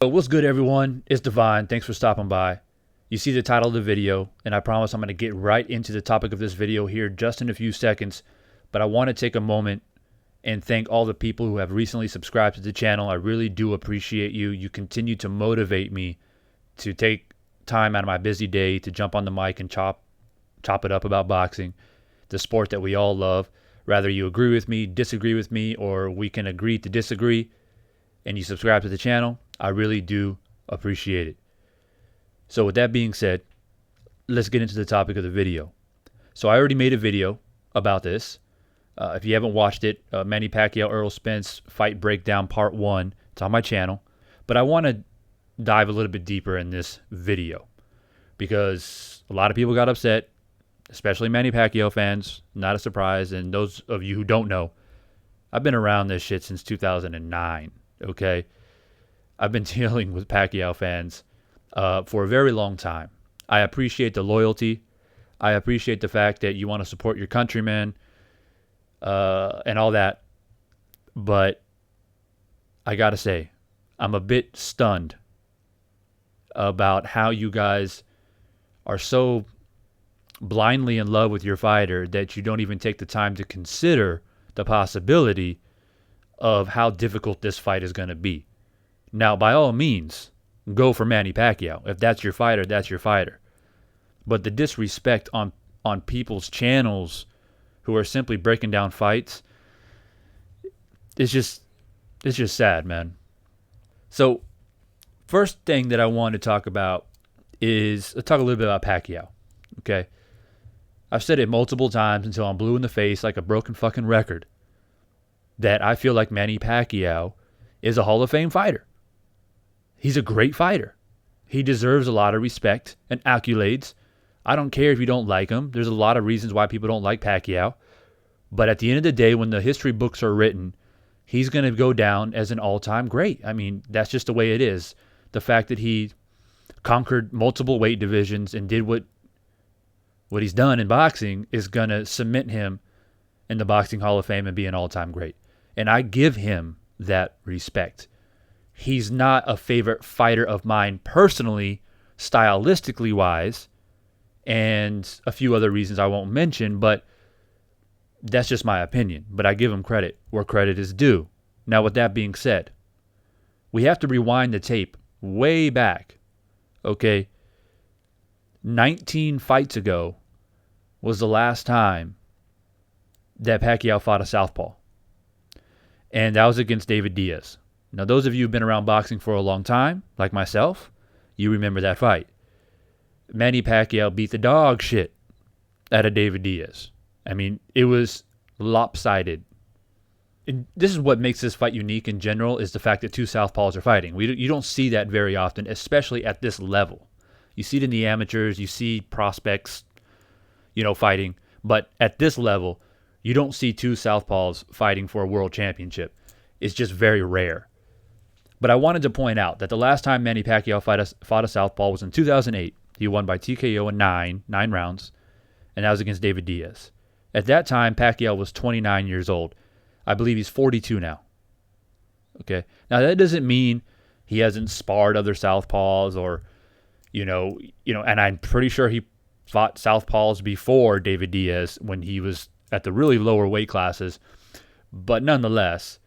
what's good, everyone? It's Divine. Thanks for stopping by. You see the title of the video, and I promise I'm going to get right into the topic of this video here just in a few seconds, but I want to take a moment and thank all the people who have recently subscribed to the channel. I really do appreciate you. You continue to motivate me to take time out of my busy day to jump on the mic and chop it up about boxing, the sport that we all love. Whether you agree with me, disagree with me, or we can agree to disagree, and you subscribe to the channel, I really do appreciate it. So with that being said, let's get into the topic of the video. So I already made a video about this. If you haven't watched it, Manny Pacquiao, Errol Spence fight breakdown part 1. It's on my channel. But I want to dive a little bit deeper in this video because a lot of people got upset, especially Manny Pacquiao fans. Not a surprise. And those of you who don't know, I've been around this shit since 2009, okay? I've been dealing with Pacquiao fans for a very long time. I appreciate the loyalty. I appreciate the fact that you want to support your countrymen and all that. But I got to say, I'm a bit stunned about how you guys are so blindly in love with your fighter that you don't even take the time to consider the possibility of how difficult this fight is going to be. Now, by all means, go for Manny Pacquiao. If that's your fighter, that's your fighter. But the disrespect on people's channels who are simply breaking down fights, it's just sad, man. So, first thing that I want to talk about is talk a little bit about Pacquiao, okay? I've said it multiple times until I'm blue in the face like a broken fucking record that I feel like Manny Pacquiao is a Hall of Fame fighter. He's a great fighter. He deserves a lot of respect and accolades. I don't care if you don't like him. There's a lot of reasons why people don't like Pacquiao. But at the end of the day, when the history books are written, he's going to go down as an all-time great. I mean, that's just the way it is. The fact that he conquered multiple weight divisions and did what he's done in boxing is going to cement him in the Boxing Hall of Fame and be an all-time great. And I give him that respect. He's not a favorite fighter of mine personally, stylistically wise, and a few other reasons I won't mention, but that's just my opinion. But I give him credit where credit is due. Now, with that being said, we have to rewind the tape way back, okay? 19 fights ago was the last time that Pacquiao fought a southpaw, and that was against David Diaz. Now, those of you who've been around boxing for a long time, like myself, you remember that fight. Manny Pacquiao beat the dog shit out of David Diaz. I mean, it was lopsided. And this is what makes this fight unique in general, is the fact that two southpaws are fighting. You don't see that very often, especially at this level. You see it in the amateurs, you see prospects, fighting. But at this level, you don't see two southpaws fighting for a world championship. It's just very rare. But I wanted to point out that the last time Manny Pacquiao fought a southpaw was in 2008. He won by TKO in nine rounds, and that was against David Diaz. At that time, Pacquiao was 29 years old. I believe he's 42 now. Okay. Now, that doesn't mean he hasn't sparred other southpaws or, and I'm pretty sure he fought southpaws before David Diaz when he was at the really lower weight classes. But nonetheless,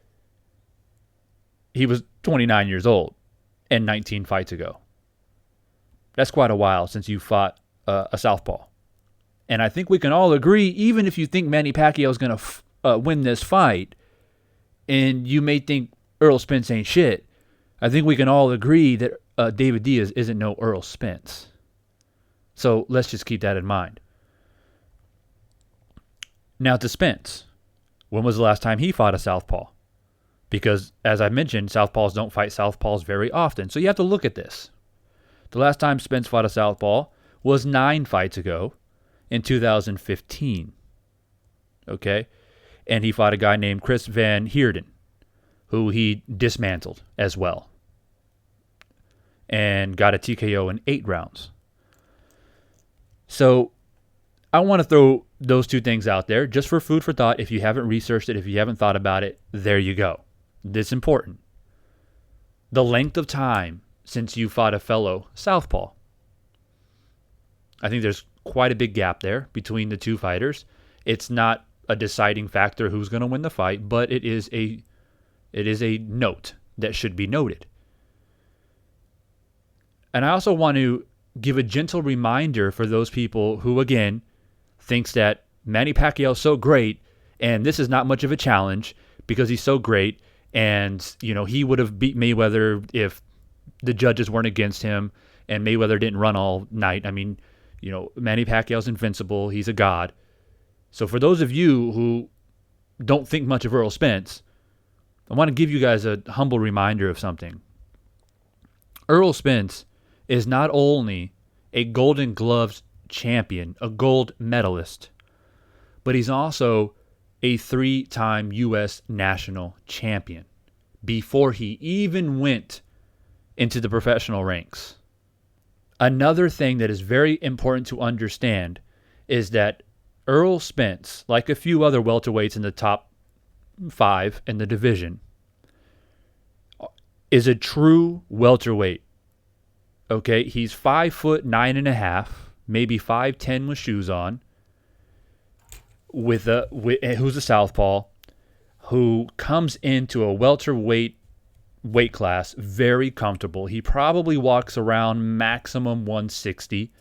he was 29 years old and 19 fights ago. That's quite a while since you fought a southpaw. And I think we can all agree, even if you think Manny Pacquiao is going to win this fight, and you may think Errol Spence ain't shit, I think we can all agree that David Diaz isn't no Errol Spence. So let's just keep that in mind. Now to Spence. When was the last time he fought a southpaw? Because, as I mentioned, southpaws don't fight southpaws very often. So you have to look at this. The last time Spence fought a southpaw was 9 fights ago in 2015. Okay? And he fought a guy named Chris Van Heerden, who he dismantled as well, and got a TKO in 8 rounds. So I want to throw those two things out there just for food for thought. If you haven't researched it, if you haven't thought about it, there you go. This is important. The length of time since you fought a fellow southpaw. I think there's quite a big gap there between the two fighters. It's not a deciding factor who's going to win the fight, but it is a note that should be noted. And I also want to give a gentle reminder for those people who, again, thinks that Manny Pacquiao is so great and this is not much of a challenge because he's so great, and he would have beat Mayweather if the judges weren't against him and Mayweather didn't run all night. I mean, Manny Pacquiao's invincible. He's a god. So for those of you who don't think much of Errol Spence, I want to give you guys a humble reminder of something. Errol Spence is not only a Golden Gloves champion, a gold medalist, but he's also a 3-time U.S. national champion before he even went into the professional ranks. Another thing that is very important to understand is that Errol Spence, like a few other welterweights in the top 5 in the division, is a true welterweight. Okay, he's 5'9.5", maybe 5'10" with shoes on, who's a southpaw, who comes into a welterweight weight class very comfortable. He probably walks around maximum 160,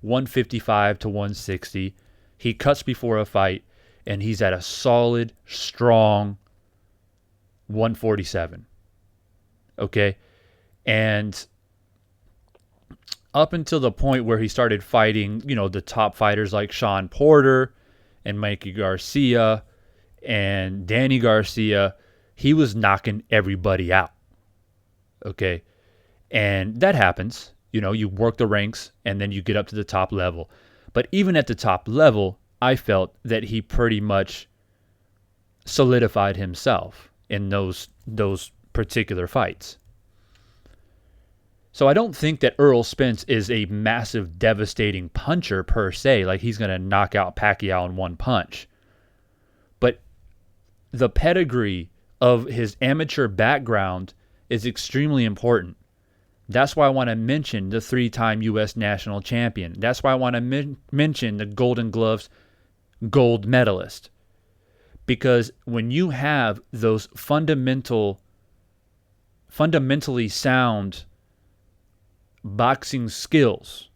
155 to 160. He cuts before a fight, and he's at a solid, strong 147. Okay? And up until the point where he started fighting, the top fighters like Sean Porter and Mikey Garcia and Danny Garcia, he was knocking everybody out. Okay? And that happens. You work the ranks and then you get up to the top level. But even at the top level, I felt that he pretty much solidified himself in those particular fights. So I don't think that Errol Spence is a massive, devastating puncher per se, like he's going to knock out Pacquiao in one punch. But the pedigree of his amateur background is extremely important. That's why I want to mention the 3-time U.S. national champion. That's why I want to mention the Golden Gloves gold medalist. Because when you have those fundamentally sound boxing skills,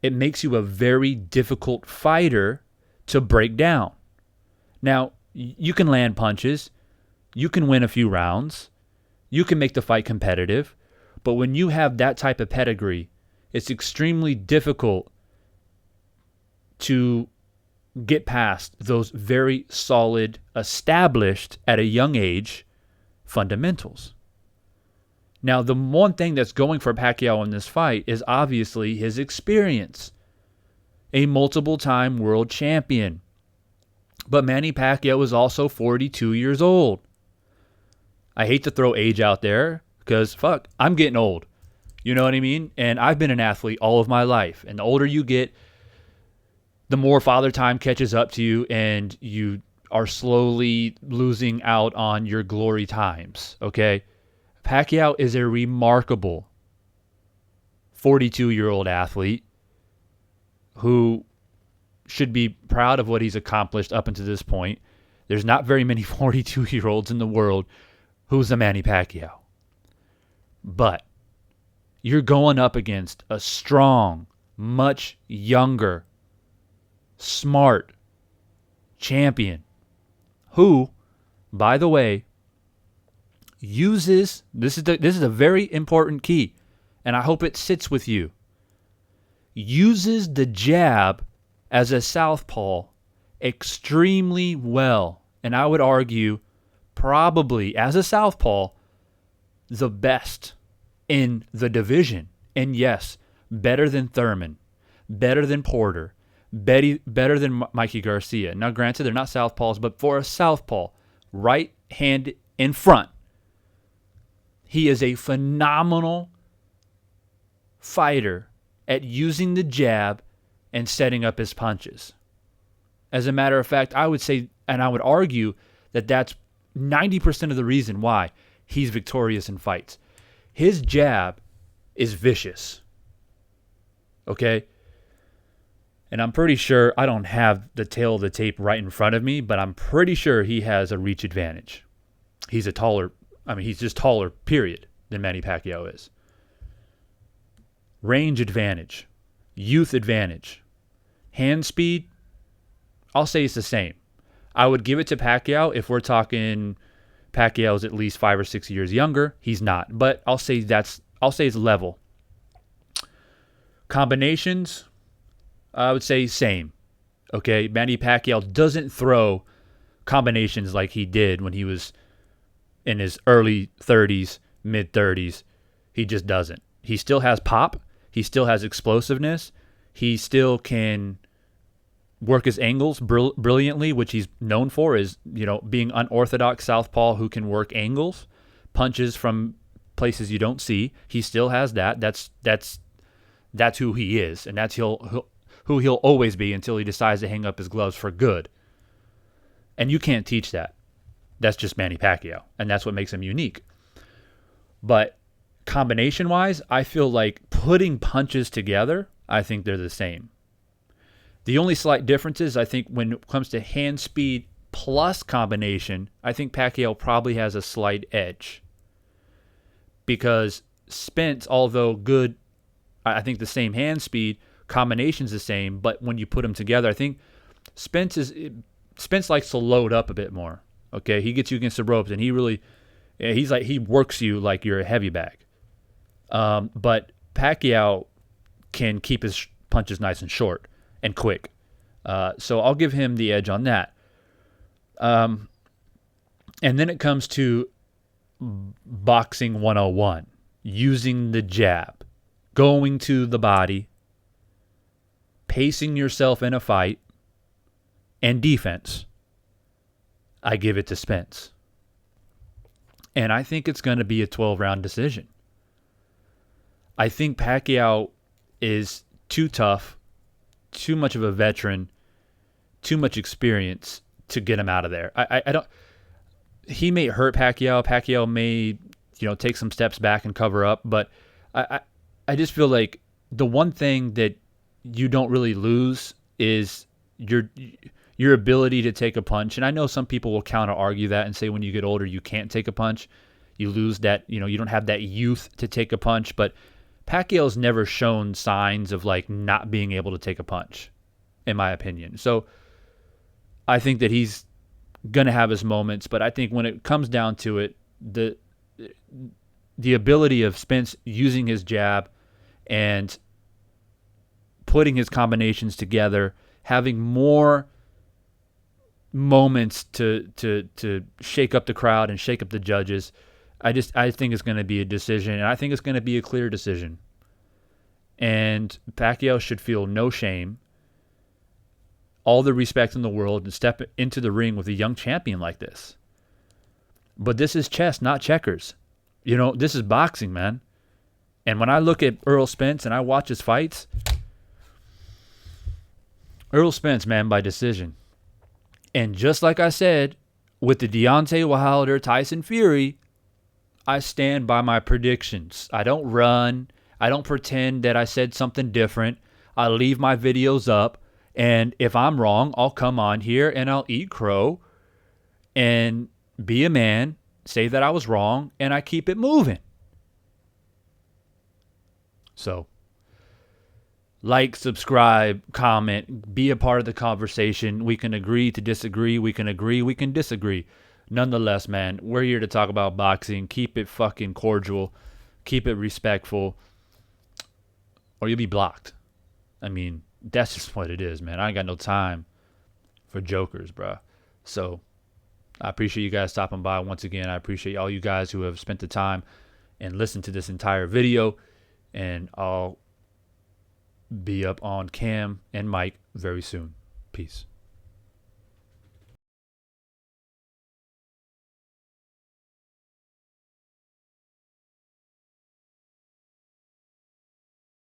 it makes you a very difficult fighter to break down. Now, you can land punches, you can win a few rounds, you can make the fight competitive, but when you have that type of pedigree, it's extremely difficult to get past those very solid, established at a young age fundamentals. Now, the one thing that's going for Pacquiao in this fight is obviously his experience. A multiple-time world champion. But Manny Pacquiao is also 42 years old. I hate to throw age out there because, I'm getting old. You know what I mean? And I've been an athlete all of my life. And the older you get, the more father time catches up to you and you are slowly losing out on your glory times, okay? Pacquiao is a remarkable 42-year-old athlete who should be proud of what he's accomplished up until this point. There's not very many 42-year-olds in the world who's a Manny Pacquiao. But you're going up against a strong, much younger, smart champion who, by the way, uses, this is a very important key, and I hope it sits with you, uses the jab as a southpaw extremely well. And I would argue probably as a southpaw the best in the division. And yes, better than Thurman, better than Porter, better than Mikey Garcia. Now granted, they're not southpaws, but for a southpaw, right hand in front, he is a phenomenal fighter at using the jab and setting up his punches. As a matter of fact, I would say, and I would argue, that that's 90% of the reason why he's victorious in fights. His jab is vicious. Okay? And I'm pretty sure, I don't have the tail of the tape right in front of me, but I'm pretty sure he has a reach advantage. He's just taller, period, than Manny Pacquiao is. Range advantage. Youth advantage. Hand speed, I'll say it's the same. I would give it to Pacquiao if we're talking Pacquiao's at least 5 or 6 years younger. He's not, but I'll say it's level. Combinations, I would say same. Okay, Manny Pacquiao doesn't throw combinations like he did when he was in his early 30s, mid 30s. He just doesn't. He still has pop. He still has explosiveness. He still can work his angles brilliantly, which he's known for, is, being unorthodox southpaw who can work angles, punches from places you don't see. He still has that. That's who he is, and that's who he'll always be until he decides to hang up his gloves for good. And you can't teach that. That's just Manny Pacquiao, and that's what makes him unique. But combination-wise, I feel like putting punches together, I think they're the same. The only slight difference is, I think, when it comes to hand speed plus combination, I think Pacquiao probably has a slight edge. Because Spence, although good, I think the same hand speed, combination's the same, but when you put them together, I think Spence likes to load up a bit more. Okay, he gets you against the ropes, and he works you like you're a heavy bag. But Pacquiao can keep his punches nice and short and quick. So I'll give him the edge on that. And then it comes to boxing 101, using the jab, going to the body, pacing yourself in a fight, and defense. I give it to Spence. And I think it's going to be a 12-round decision. I think Pacquiao is too tough, too much of a veteran, too much experience to get him out of there. I don't. He may hurt Pacquiao. Pacquiao may, take some steps back and cover up. But I just feel like the one thing that you don't really lose is your ability to take a punch. And I know some people will counter argue that and say when you get older you can't take a punch. You lose that. You don't have that youth to take a punch. But Pacquiao's never shown signs of not being able to take a punch, in my opinion. So I think that he's going to have his moments, but I think when it comes down to it, the ability of Spence using his jab and putting his combinations together, having more moments to shake up the crowd and shake up the judges, I think it's going to be a decision, and I think it's going to be a clear decision. And Pacquiao should feel no shame, all the respect in the world, and step into the ring with a young champion like this. But this is chess, not checkers. This is boxing, man. And when I look at Errol Spence and I watch his fights, Errol Spence, man, by decision. And just like I said, with the Deontay Wilder-Tyson Fury, I stand by my predictions. I don't run. I don't pretend that I said something different. I leave my videos up. And if I'm wrong, I'll come on here and I'll eat crow and be a man, say that I was wrong, and I keep it moving. So, like, subscribe, comment, be a part of the conversation. We can agree to disagree. We can agree. We can disagree. Nonetheless, man, we're here to talk about boxing. Keep it fucking cordial. Keep it respectful. Or you'll be blocked. I mean, that's just what it is, man. I ain't got no time for jokers, bro. So, I appreciate you guys stopping by once again. I appreciate all you guys who have spent the time and listened to this entire video. And I'll be up on Cam and Mike very soon. Peace.